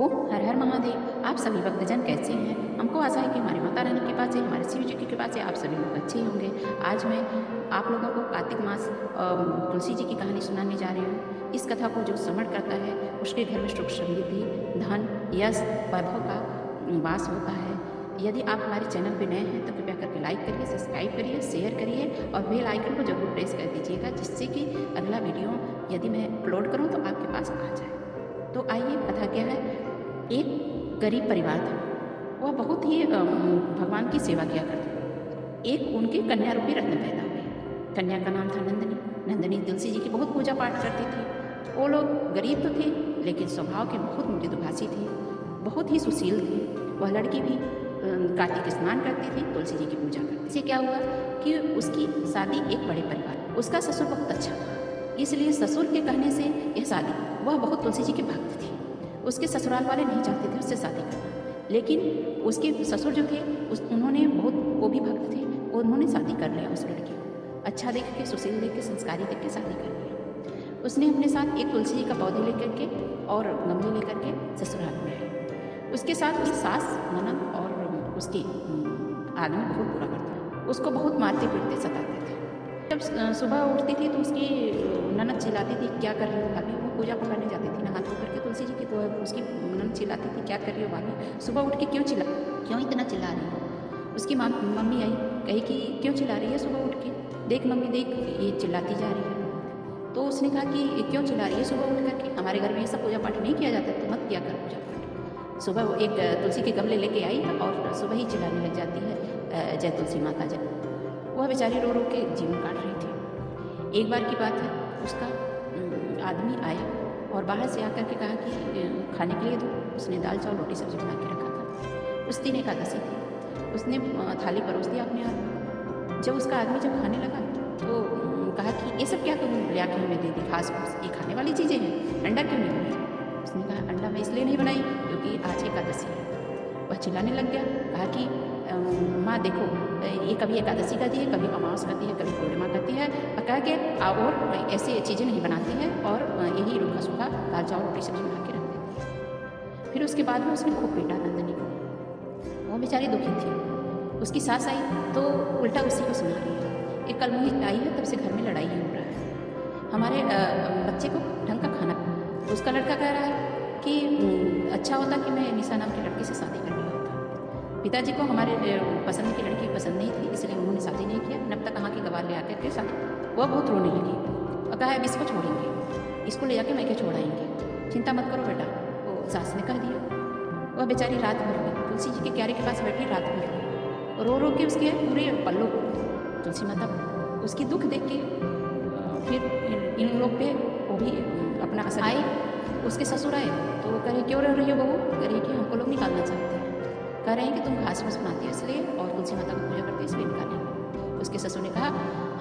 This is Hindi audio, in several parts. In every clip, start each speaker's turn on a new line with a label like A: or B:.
A: ओम हर हर महादेव। आप सभी भक्तजन कैसे हैं? हमको आशा है कि हमारी माता रानी की कृपा से, हमारे शिव जी की कृपा से आप सभी लोग अच्छे ही होंगे। आज मैं आप लोगों को कार्तिक मास तुलसी जी की कहानी सुनाने जा रही हूँ। इस कथा को जो श्रवण करता है उसके घर में सुख समृद्धि, धन, यश, वैभव का वास होता है। यदि आप हमारे चैनल पर नए हैं तो कृपया करके लाइक करिए, सब्सक्राइब करिए, शेयर करिए और बेल आइकन को जरूर प्रेस कर दीजिएगा, जिससे कि अगला वीडियो यदि मैं अपलोड करूँ तो आपके पास आ जाए। तो आइए, कथा क्या है। एक गरीब परिवार था। वह बहुत ही भगवान की सेवा किया करता। एक उनके कन्या रूपी रत्न पैदा हुए। कन्या का नाम था नंदिनी। नंदिनी तुलसी जी की बहुत पूजा पाठ करती थी। वो लोग गरीब तो थे लेकिन स्वभाव के बहुत मृदुभाषी थी, बहुत ही सुशील थी। वह लड़की भी कार्तिक स्नान करती थी, तुलसी जी की पूजा करती। इससे क्या हुआ कि उसकी शादी एक बड़े परिवार, उसका ससुर बहुत अच्छा था, इसलिए ससुर के कहने से यह शादी, वह बहुत तुलसी जी की भक्त थी। उसके ससुराल वाले नहीं चाहते थे उससे शादी करना, लेकिन उसके ससुर जो थे उन्होंने बहुत, वो भी भक्त थे, उन्होंने शादी कर लिया उस लड़की को। अच्छा देख के, सुशील देख के, संस्कारी देख के शादी कर लिया। उसने अपने साथ एक तुलसी जी का पौधे लेकर के और गमले लेकर के ससुराल में आए। उसके साथ उसकी सास, ननद और उसके आदमी बहुत बुरा करता, उसको बहुत मारते पीटते सताते थे। जब सुबह उठती थी तो उसकी ननद चिल्लाती थी, क्या कर रही हो भाभी? वो पूजा को करने जाती थी नहा धो करके तुलसी जी की, तो उसकी ननद चिल्लाती थी, क्या कर रही हो भाभी? सुबह उठ के क्यों इतना चिल्ला रही हो? उसकी मम्मी आई, कही कि क्यों चिल्ला रही है सुबह उठ के? देख मम्मी देख, ये चिल्लाती जा रही है। तो उसने कहा कि क्यों चिल्ला रही है सुबह उठ करके? हमारे घर में ये सब पूजा पाठ नहीं किया जाता, तो मत किया कर पूजा पाठ। सुबह वो एक तुलसी के गमले लेके आई और सुबह ही चिल्लाने लग जाती है, जय तुलसी माता जय। वह बेचारी रो रो के जीवन काट रही थी। एक बार की बात है, उसका आदमी आया और बाहर से आकर के कहा कि खाने के लिए दो। उसने दाल चावल रोटी सब्जी बना के रखा था। उस दिन एकादशी थी। उसने थाली परोस दिया अपने आदमी। जब उसका आदमी जब खाने लगा तो कहा कि ये सब क्या तुम ले आके हमें दे दी, घास फूस, ये खाने वाली चीज़ें हैं, अंडा क्यों नहीं बनाई? उसने कहा अंडा मैं इसलिए नहीं बनाई क्योंकि आज एकादशी है। वह चिल्लाने लग गया, कहा कि माँ देखो, ये कभी एकादशी करती है, कभी अमावस करती है, कभी पूर्णिमा करती है, और कह के और ऐसे चीज़ें नहीं बनाती है और यही रूखा सूखा दाल चावल रोटी सब्जी बना के रख देती है। फिर उसके बाद में उसने खूब पीटा नंदिनी को। वो बेचारी दुखी थी। उसकी सास आई तो उल्टा उसी को सुना रही है, एक कल मुझे आई है तब से घर में लड़ाई ही हो रहा है, हमारे बच्चे को ढंग का खाना। उसका लड़का कह रहा है कि अच्छा होता कि मैं निशा नाम की लड़की से शादी कर लिया होता। पिताजी को हमारे पसंद की लड़की पसंद नहीं थी, इसलिए उन्होंने शादी नहीं किया। नब तक कहाँ की गवार ले आकर के शादी। वह बहुत रोने लगी और कहा अब इसको छोड़ेंगे, इसको ले जाके मैके छोड़ाएंगे, चिंता मत करो बेटा। वो सास ने कह दिया। वह बेचारी रात भर रोई, तुलसी जी के क्यारे के पास बैठी रात भर रोई, रो रो के उसके पूरे पल्लों तुलसी माता उसकी दुख देख के फिर इन लोग पे वो भी अपना असर आए। उसके ससुर आए तो वो कह रहे क्यों रह रही हो बहू? कह रही कि हमको लोग निकालना चाहते हैं, कह रहे हैं कि तुम घास फूस बनाती हो इसलिए और तुलसी माता को पूजा करते हो इसलिए निकालेंगे। उसके ससुर ने कहा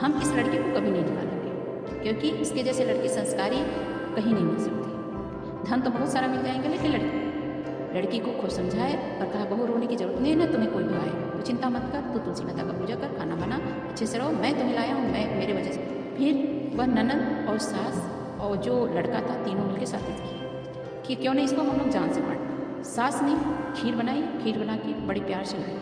A: हम इस लड़की को कभी नहीं निकालेंगे, क्योंकि इसके जैसे लड़की संस्कारी कहीं नहीं मिल सकती। धन तो बहुत सारा मिल जाएंगे लेकिन लड़की को खुद समझाए और कहा बहू रोने की जरूरत नहीं है ना, तुम्हें कोई भी आए तो चिंता मत कर, तो तुलसी माता का पूजा कर, खाना बना, अच्छे से रहो, मैं तुम्हें लाया हूँ, मैं मेरे वजह से। फिर वह ननद और सास और जो लड़का था तीनों मिलकर शादी की कि क्यों नहीं इसको हम लोग जान से मारते। सास ने खीर बनाई, खीर बना के बड़े प्यार से लाई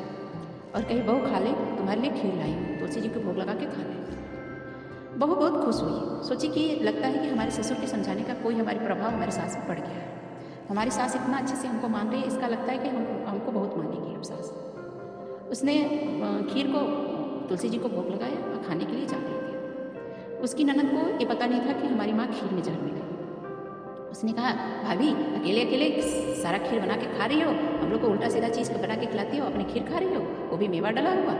A: और कही बहू खा ले, तुम्हारे लिए खीर लाई हूँ, तुलसी जी को भोग लगा के खा ले। बहू बहुत खुश हुई, सोची कि लगता है कि हमारे ससुर के समझाने का कोई हमारे प्रभाव हमारे सास में पड़ गया है। हमारी सास इतना अच्छे से हमको मान रही है, इसका लगता है कि हमको बहुत मानेगी अब सास। उसने खीर को तुलसी जी को भोग लगाया और खाने के लिए जा रही थी। उसकी ननद को ये पता नहीं था कि हमारी माँ खीर में जहर मिलाई। उसने कहा भाभी अकेले अकेले सारा खीर बना के खा रही हो, हम लोग को उल्टा सीधा चीज़ बना के खिलाती हो, अपनी खीर खा रही हो, वो भी मेवा डला हुआ।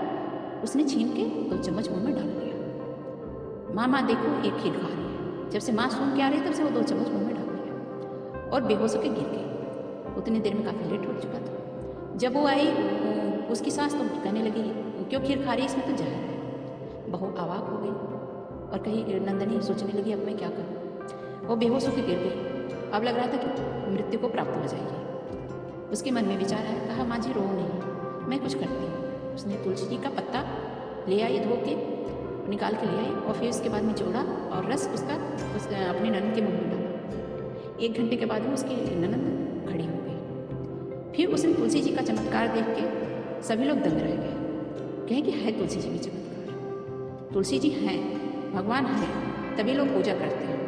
A: उसने छीन के 2 चम्मच मुँह में डाल लिया। माँ देखो ये खीर खा रही है। जब से माँ सुन के आ रही तब से वो 2 चम्मच मुँह में डाल लिया और बेहोश होकर गिर गई। उतनी देर में काफ़ी लेट हो चुका था। जब वो आई उसकी सास तो कहने लगी क्यों खीर खा रही है, इसमें तो जहर है। बहू अवाक हो गई और कही नंदिनी सोचने लगी अब मैं क्या करूँ। वो बेहोश होकर गिर गई। अब लग रहा था कि मृत्यु को प्राप्त हो जाएगी। उसके मन में विचार आया, कहा माँ जी रो नहीं, मैं कुछ करती हूँ। उसने तुलसी जी का पत्ता ले आई, धो के निकाल के ले आई और फिर उसके बाद में जोड़ा और रस उसका अपने ननद के मुँह में डाला। 1 घंटे के बाद में उसकी ननद खड़ी हो गई। फिर उसने तुलसी जी का चमत्कार देख के सभी लोग दंग रह गए, कहें कि है तुलसी जी में चमत्कार, तुलसी जी हैं, भगवान हैं, तभी लोग पूजा करते हैं,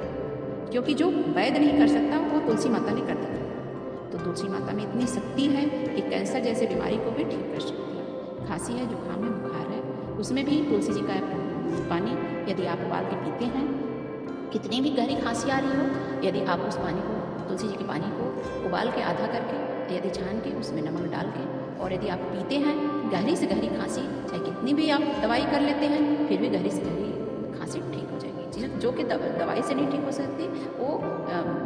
A: क्योंकि जो वैद्य नहीं कर सकता वो तुलसी माता ने कर दिया। तो तुलसी माता में इतनी शक्ति है कि कैंसर जैसे बीमारी को भी ठीक कर सकती है। खांसी है, जुकाम है, बुखार है, उसमें भी तुलसी जी का पानी यदि आप उबाल के पीते हैं, कितनी भी गहरी खांसी आ रही हो, यदि आप उस पानी को, तुलसी जी के पानी को उबाल के आधा करके यदि छान के उसमें नमक डाल के और यदि आप पीते हैं, गहरी से गहरी खांसी, चाहे कितनी भी आप दवाई कर लेते हैं, फिर भी गहरी से गहरी खांसी ठीक हो जाएगी। जो कि दवाई से नहीं ठीक हो सकती, वो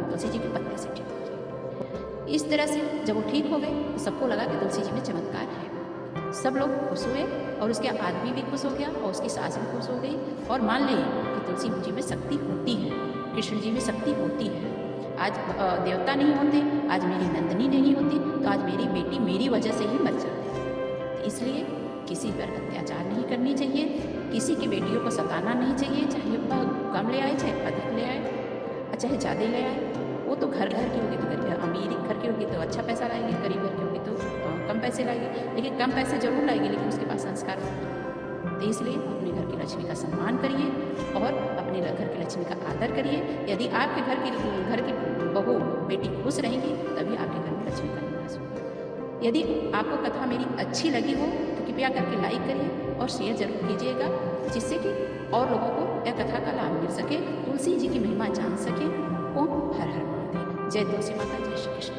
A: तुलसी जी के पत्ते से ठीक हो जाएगी। इस तरह से जब वो ठीक हो गए तो सबको लगा कि तुलसी जी में चमत्कार है। सब लोग खुश हुए और उसके आदमी भी खुश हो गया और उसकी सास भी खुश हो गई और मान ली कि तुलसी जी में शक्ति होती है, कृष्ण जी में शक्ति होती है। आज देवता नहीं होते, आज मेरी नंदनी नहीं होती, तो आज मेरी बेटी मेरी वजह से ही मर जाती। इसलिए किसी पर अत्याचार नहीं करनी चाहिए, किसी की बेटियों को सताना नहीं चाहिए, चाहे वह कम ले आए, चाहे अधिक ले आए, चाहे ज़्यादा ले आए। वो तो घर घर की होगी तो अमीर घर की होगी तो अच्छा पैसा लाएगी, गरीब घर की होगी तो कम पैसे लाएगी, लेकिन कम पैसे जरूर लाएगी, लेकिन उसके पास संस्कार होते। तो इसलिए अपने घर की लक्ष्मी का सम्मान करिए और अपने घर की लक्ष्मी का आदर करिए। यदि आपके घर की बहू बेटी खुश रहेंगी, तभी आपके घर में लक्ष्मी का निवास होगा। यदि आपको कथा मेरी अच्छी लगी हो तो कृपया करके लाइक करिए और शेयर जरूर कीजिएगा, जिससे कि और लोगों को यह कथा का लाभ मिल सके, तुलसी जी की महिमा जान सके। ओम हर हर महादेव। जय तुलसी माता, जय श्री कृष्ण।